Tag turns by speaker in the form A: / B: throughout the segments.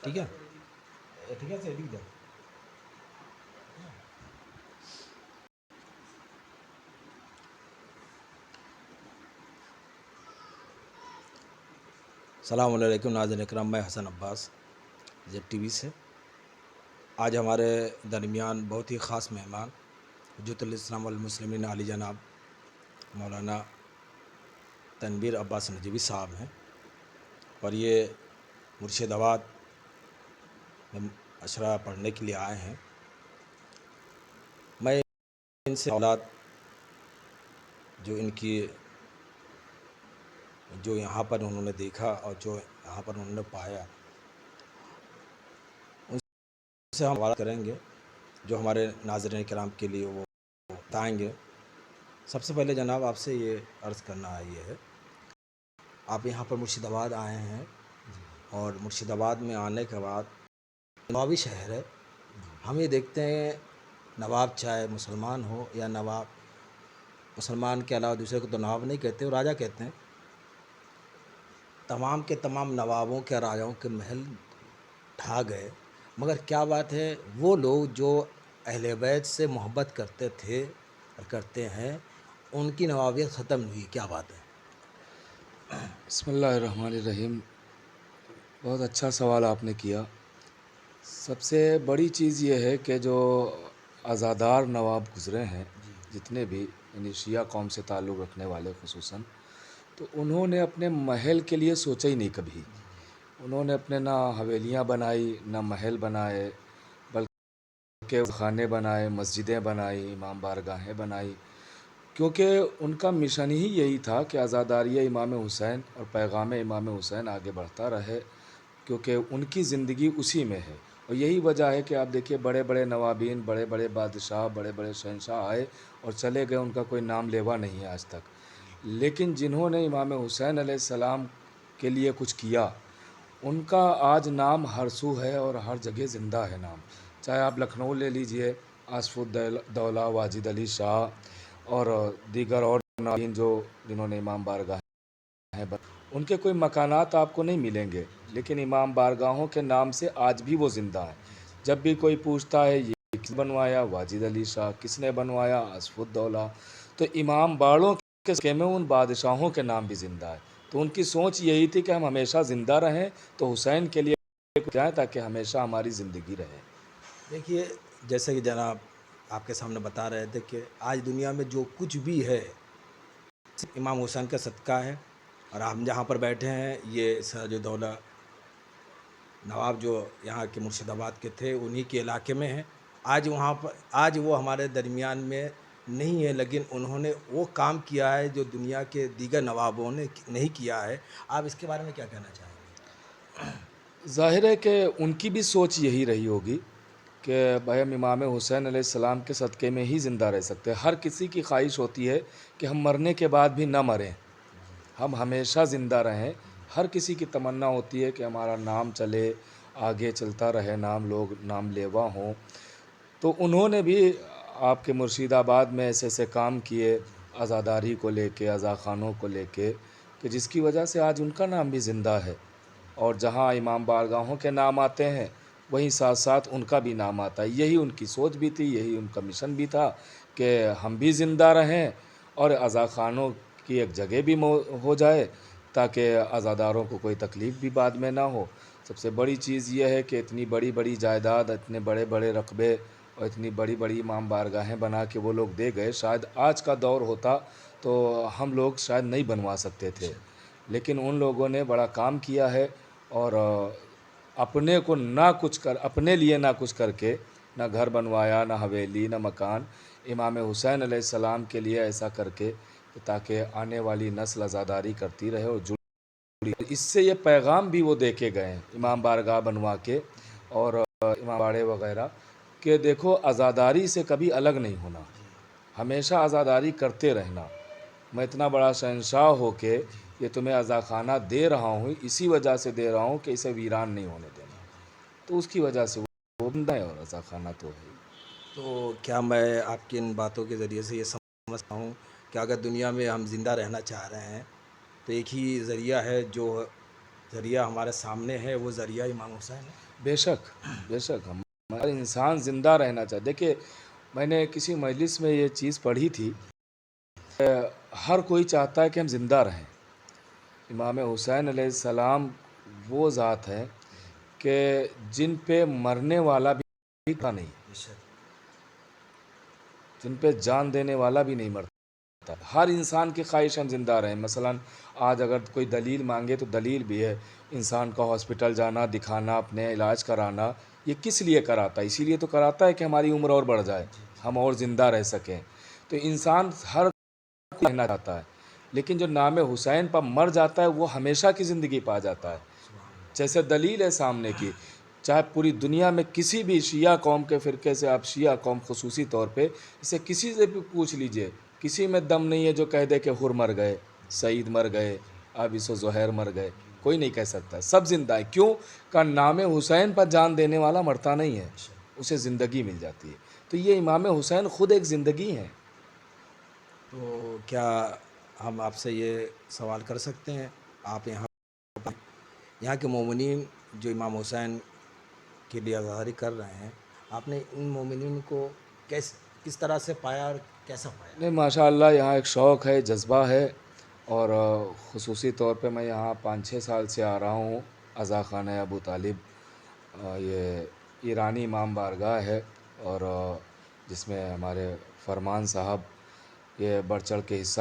A: ٹھیک ہے ٹھیک ہے سر لکھ السلام علیکم ناظرین اکرام، میں حسن عباس زیڈ ٹی وی سے۔ آج ہمارے درمیان بہت ہی خاص مہمان حجت الاسلام والمسلمین علی جناب مولانا تنویر عباس نجوی صاحب ہیں، اور یہ مرشد آباد میں اشرا پڑھنے کے لیے آئے ہیں۔ میں ان سے اولاد جو یہاں پر انہوں نے دیکھا اور جو یہاں پر انہوں نے پایا، ان سے ہم بات کریں گے جو ہمارے ناظرین کرام کے لیے وہ بتائیں گے۔ سب سے پہلے جناب آپ سے یہ عرض کرنا یہ ہے، آپ یہاں پر مرشد آباد آئے ہیں، اور مرشد آباد میں آنے کے بعد نوابی شہر ہے۔ ہم یہ دیکھتے ہیں نواب چاہے مسلمان ہو یا نواب مسلمان کے علاوہ دوسرے کو تو نواب نہیں کہتے، وہ راجا کہتے ہیں۔ تمام کے تمام نوابوں کے راجاؤں کے محل ڈھا گئے، مگر کیا بات ہے، وہ لوگ جو اہل بیت سے محبت کرتے تھے اور کرتے ہیں، ان کی نوابیت ختم نہیں ہوئی، کیا بات ہے؟
B: بسم اللہ الرحمن الرحیم۔ بہت اچھا سوال آپ نے کیا۔ سب سے بڑی چیز یہ ہے کہ جو عزادار نواب گزرے ہیں، جتنے بھی یعنی شیعہ قوم سے تعلق رکھنے والے خصوصاً، تو انہوں نے اپنے محل کے لیے سوچا ہی نہیں کبھی۔ انہوں نے اپنے نہ حویلیاں بنائی، نہ محل بنائے، بلکہ خانے بنائے، مسجدیں بنائی، امام بارگاہیں بنائی، کیونکہ ان کا مشن ہی یہی تھا کہ عزاداریہ امام حسین اور پیغام امام حسین آگے بڑھتا رہے، کیونکہ ان کی زندگی اسی میں ہے۔ اور یہی وجہ ہے کہ آپ دیکھیے بڑے بڑے نوابین، بڑے بڑے بادشاہ، بڑے بڑے شہنشاہ آئے اور چلے گئے، ان کا کوئی نام لیوا نہیں ہے آج تک۔ لیکن جنہوں نے امام حسین علیہ السلام کے لیے کچھ کیا، ان کا آج نام ہر سو ہے اور ہر جگہ زندہ ہے نام۔ چاہے آپ لکھنؤ لے لیجئے، آصف الدولہ واجد علی شاہ اور دیگر اور نوابین جنہوں نے امام بارگاہ ہیں، ان کے کوئی مکانات آپ کو نہیں ملیں گے، لیکن امام بارگاہوں کے نام سے آج بھی وہ زندہ ہیں۔ جب بھی کوئی پوچھتا ہے یہ کس نے بنوایا، واجد علی شاہ، کس نے بنوایا، آصف الدولہ، تو امام باڑوں کے سکے میں ان بادشاہوں کے نام بھی زندہ ہے۔ تو ان کی سوچ یہی تھی کہ ہم ہمیشہ زندہ رہیں، تو حسین کے لیے جائیں تاکہ ہمیشہ ہماری زندگی رہے۔
A: دیکھیے، جیسے کہ جناب آپ کے سامنے بتا رہے تھے کہ آج دنیا میں جو کچھ بھی ہے صرف امام حسین کا صدقہ ہے، اور ہم جہاں پر بیٹھے ہیں یہ سراج الدولہ نواب جو یہاں کے مرشد آباد کے تھے، انہی کے علاقے میں ہیں۔ آج وہ ہمارے درمیان میں نہیں ہے، لیکن انہوں نے وہ کام کیا ہے جو دنیا کے دیگر نوابوں نے نہیں کیا ہے۔ آپ اس کے بارے میں کیا کہنا چاہیں گے؟
B: ظاہر ہے کہ ان کی بھی سوچ یہی رہی ہوگی کہ بھائی ہم امام حسین علیہ السلام کے صدقے میں ہی زندہ رہ سکتے ہیں۔ ہر کسی کی خواہش ہوتی ہے کہ ہم مرنے کے بعد بھی نہ مریں، ہم ہمیشہ زندہ رہیں۔ ہر کسی کی تمنا ہوتی ہے کہ ہمارا نام چلے، آگے چلتا رہے، لوگ نام لیوا ہوں۔ تو انہوں نے بھی آپ کے مرشد آباد میں ایسے ایسے کام کیے عزاداری کو لے کے، عزاخانوں کو لے کے، کہ جس کی وجہ سے آج ان کا نام بھی زندہ ہے۔ اور جہاں امام بارگاہوں کے نام آتے ہیں، وہیں ساتھ ساتھ ان کا بھی نام آتا ہے۔ یہی ان کی سوچ بھی تھی، یہی ان کا مشن بھی تھا کہ ہم بھی زندہ رہیں اور عزاخانوں کی ایک جگہ بھی ہو جائے تاکہ عزاداروں کو کوئی تکلیف بھی بعد میں نہ ہو۔ سب سے بڑی چیز یہ ہے کہ اتنی بڑی بڑی جائیداد، اتنے بڑے بڑے رقبے اور اتنی بڑی بڑی امام بارگاہیں بنا کے وہ لوگ دے گئے۔ شاید آج کا دور ہوتا تو ہم لوگ شاید نہیں بنوا سکتے تھے، لیکن ان لوگوں نے بڑا کام کیا ہے، اور اپنے لیے نہ کچھ کر کے، نہ گھر بنوایا، نہ حویلی، نہ مکان، امام حسین علیہ السلام کے لیے ایسا کر کے تاکہ آنے والی نسل عزاداری کرتی رہے اور جڑی۔ اس سے یہ پیغام بھی وہ دے کے گئے ہیں امام بارگاہ بنوا کے اور امام باڑے وغیرہ، کہ دیکھو عزاداری سے کبھی الگ نہیں ہونا، ہمیشہ عزاداری کرتے رہنا۔ میں اتنا بڑا شہنشاہ ہو کے یہ تمہیں عزاخانہ دے رہا ہوں، اسی وجہ سے دے رہا ہوں کہ اسے ویران نہیں ہونے دینا۔ تو اس کی وجہ سے وہ بندہ ہے، اور عزاخانہ تو ہے۔
A: تو کیا میں آپ کی ان باتوں کے ذریعے سے یہ سمجھتا ہوں کہ اگر دنیا میں ہم زندہ رہنا چاہ رہے ہیں تو ایک ہی ذریعہ ہے، جو ذریعہ ہمارے سامنے ہے، وہ ذریعہ امام حسین ہے؟
B: بے شک، بے شک ہر انسان زندہ رہنا چاہے. دیکھیے میں نے کسی مجلس میں یہ چیز پڑھی تھی، ہر کوئی چاہتا ہے کہ ہم زندہ رہیں. امام حسین علیہ السلام وہ ذات ہے کہ جن پہ مرنے والا بھی تھا نہیں،
A: بے شک.
B: جن پہ جان دینے والا بھی نہیں مرتا. ہر انسان کی خواہش ہم زندہ رہیں. مثلا آج اگر کوئی دلیل مانگے تو دلیل بھی ہے. انسان کا ہاسپٹل جانا، دکھانا، اپنے علاج کرانا، یہ کس لیے کراتا ہے؟ اسی لیے تو کراتا ہے کہ ہماری عمر اور بڑھ جائے، ہم اور زندہ رہ سکیں. تو انسان ہر کوئی رہنا چاہتا ہے، لیکن جو نام حسین پر مر جاتا ہے وہ ہمیشہ کی زندگی پا جاتا ہے. جیسے دلیل ہے سامنے کی، چاہے پوری دنیا میں کسی بھی شیعہ قوم کے فرقے سے، آپ شیعہ قوم خصوصی طور پہ اسے کسی سے بھی پوچھ لیجئے، کسی میں دم نہیں ہے جو کہہ دے کہ حر مر گئے، سعید مر گئے، عابس و زہیر مر گئے. کوئی نہیں کہہ سکتا. سب زندہ ہے. کیوں کہ نام حسین پر جان دینے والا مرتا نہیں ہے، اسے زندگی مل جاتی ہے. تو یہ امام حسین خود ایک زندگی ہیں.
A: تو کیا ہم آپ سے یہ سوال کر سکتے ہیں، آپ یہاں کے مومنین جو امام حسین کے لیے آزاداری کر رہے ہیں، آپ نے ان مومنین کو کس طرح سے پایا اور کیسا پایا؟
B: نہیں ماشاء اللہ یہاں ایک شوق ہے، جذبہ ہے. اور خصوصی طور پہ میں یہاں 5-6 سال سے آ رہا ہوں. عزا خانہ ابو طالب یہ ایرانی امام بارگاہ ہے، اور جس میں ہمارے فرمان صاحب یہ بڑھ چڑھ کے حصہ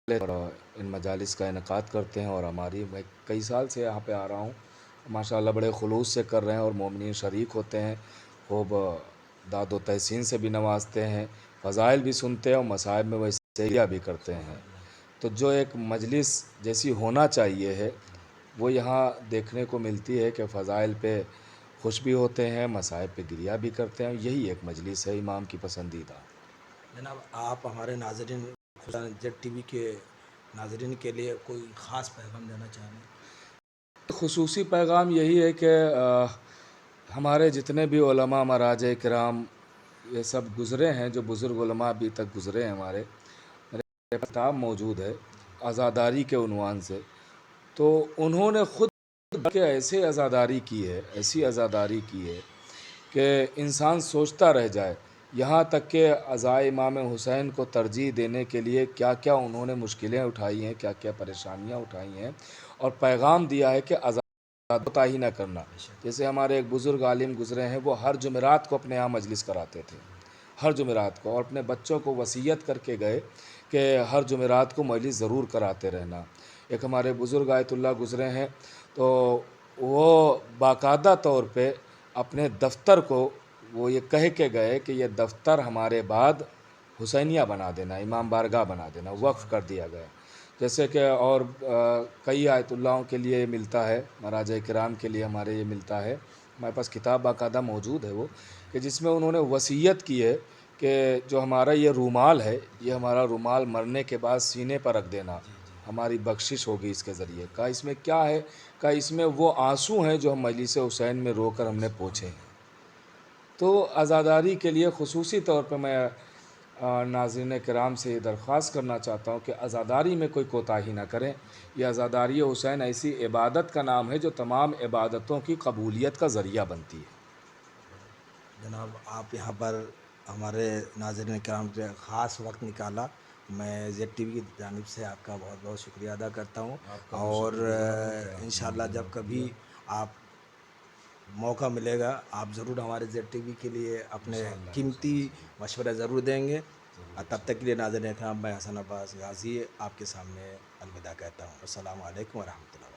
B: اور ان مجالس کا انعقاد کرتے ہیں. اور میں کئی سال سے یہاں پہ آ رہا ہوں. ماشاءاللہ بڑے خلوص سے کر رہے ہیں، اور مومنین شریک ہوتے ہیں. خوب داد و تحسین سے بھی نوازتے ہیں، فضائل بھی سنتے ہیں، اور مصائب میں وسیعہ بھی کرتے ہیں. تو جو ایک مجلس جیسی ہونا چاہیے ہے وہ یہاں دیکھنے کو ملتی ہے کہ فضائل پہ خوش بھی ہوتے ہیں، مصائب پہ گریہ بھی کرتے ہیں. یہی ایک مجلس ہے امام کی پسندیدہ.
A: جناب آپ ہمارے ناظرین زیڈ ٹی وی کے ناظرین کے لیے کوئی خاص پیغام دینا چاہ رہے ہیں؟
B: خصوصی پیغام یہی ہے کہ ہمارے جتنے بھی علماء مراجع کرام یہ سب گزرے ہیں، جو بزرگ علماء ابھی تک گزرے ہیں ہمارے، میرے کتاب موجود ہے عزاداری کے عنوان سے. تو انہوں نے خود کہ ایسے عزاداری کی ہے، ایسی عزاداری کی ہے کہ انسان سوچتا رہ جائے. یہاں تک کہ عزائے امام حسین کو ترجیح دینے کے لیے کیا کیا انہوں نے مشکلیں اٹھائی ہیں، کیا کیا پریشانیاں اٹھائی ہیں، اور پیغام دیا ہے کہ کوتاہی نہ کرنا. جیسے ہمارے ایک بزرگ عالم گزرے ہیں، وہ ہر جمعرات کو اپنے یہاں مجلس کراتے تھے، ہر جمعرات کو، اور اپنے بچوں کو وصیت کر کے گئے کہ ہر جمعرات کو مجلس ضرور کراتے رہنا. ایک ہمارے بزرگ آیت اللہ گزرے ہیں، تو وہ باقاعدہ طور پہ اپنے دفتر کو وہ یہ کہہ کے گئے کہ یہ دفتر ہمارے بعد حسینیہ بنا دینا، امام بارگاہ بنا دینا، وقف کر دیا گیا. جیسے کہ اور کئی آیت اللہوں کے لیے ملتا ہے، مراجع کرام کے لیے ہمارے یہ ملتا ہے. ہمارے پاس کتاب باقاعدہ موجود ہے وہ، کہ جس میں انہوں نے وصیت کی ہے کہ جو ہمارا یہ رومال ہے، یہ ہمارا رومال مرنے کے بعد سینے پر رکھ دینا، ہماری بخشش ہوگی اس کے ذریعے. کہا اس میں کیا ہے؟ کہا اس میں وہ آنسو ہیں جو ہم مجلس حسین میں رو کر ہم نے پوچھے ہیں. تو عزاداری کے لیے خصوصی طور پہ میں ناظرین کرام سے یہ درخواست کرنا چاہتا ہوں کہ عزاداری میں کوئی کوتاہی نہ کریں. یہ عزاداری حسین ایسی عبادت کا نام ہے جو تمام عبادتوں کی قبولیت کا ذریعہ بنتی ہے.
A: جناب آپ یہاں پر ہمارے ناظرین کرام کے خاص وقت نکالا، میں زیڈ ٹی وی کی جانب سے آپ کا بہت بہت شکریہ ادا کرتا ہوں. اور انشاءاللہ جب کبھی آپ موقع ملے گا آپ ضرور ہمارے زیڈ ٹی وی کے لیے اپنے قیمتی مشورہ ضرور دیں گے. تب تک کے لیے ناظرین کرام میں حسن عباس غازی آپ کے سامنے الوداع کہتا ہوں. السلام علیکم ورحمۃ اللہ.